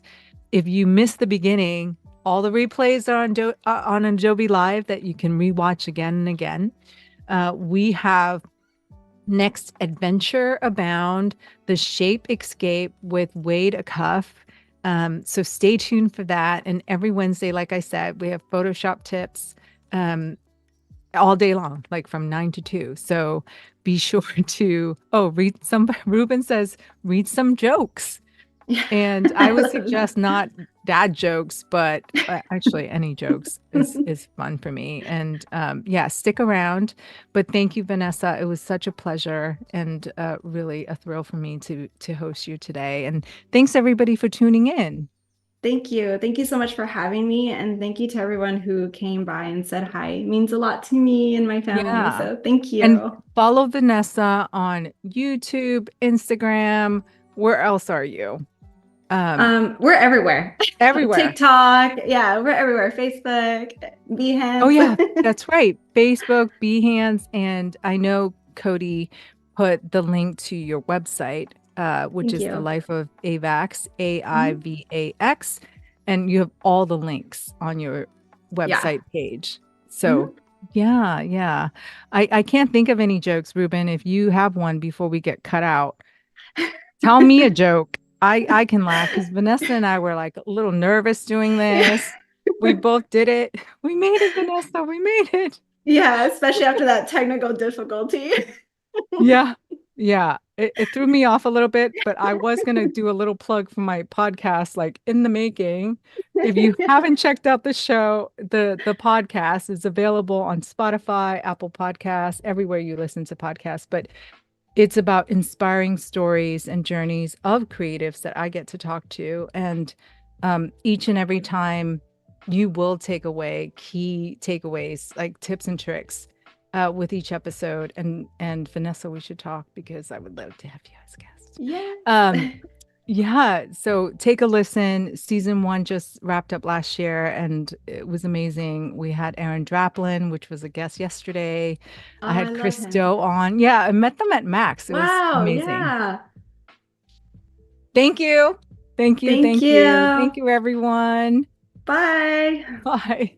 if you missed the beginning, all the replays are on Adobe Live that you can rewatch again and again. We have Next Adventure Abound, The Shape Escape with Wade a Cuff. So stay tuned for that. And every Wednesday, like I said, we have Photoshop tips um, all day long, like from 9 to 2. So be sure to, read some, Ruben says, read some jokes. Yeah, And I I would love suggest not dad jokes, but actually any jokes is fun for me. And yeah, stick around. But thank you, Vanessa. It was such a pleasure and really a thrill for me to host you today. And thanks everybody for tuning in. Thank you. Thank you so much for having me. And thank you to everyone who came by and said hi. It means a lot to me and my family. Yeah. So thank And you. follow Vanessa on YouTube, Instagram. Where else are you? Um, We're everywhere. Everywhere. TikTok. Yeah, we're everywhere. Facebook, Oh Behance. yeah, that's right. Facebook, Behance, and I know Cody put the link to your website, which Thank is the you. Life of Avax, Mhm. AIVAX, and you have all the links on your Yeah. website page. So Mhm. yeah, yeah. I can't think of any jokes, Ruben. If you have one before we get cut out, tell me a joke. I can laugh because Vanessa and I were like a little nervous doing Yeah. this. We both did it. We made it, Vanessa. We made it. Yeah, especially after that technical difficulty. Yeah. Yeah. It threw me off a little bit, but I was gonna do a little plug for my podcast, like in the making. If you haven't checked out the show, the podcast is available on Spotify, Apple Podcasts, everywhere you listen to podcasts. But it's about inspiring stories and journeys of creatives that I get to talk to. And each and every time you will take away key takeaways, like tips and tricks with each episode. And Vanessa, we should talk because I would love to have you as a guest. Yes. Um, yeah, so take a listen. Season 1 just wrapped up last year and it was amazing. We had Aaron Draplin, which was a guest yesterday. I Oh, I had love him. Christo on. Yeah, I met them at Max. It was Wow, amazing. yeah. Thank you. Thank you. Thank Thank you. you. Thank you, everyone. Bye. Bye.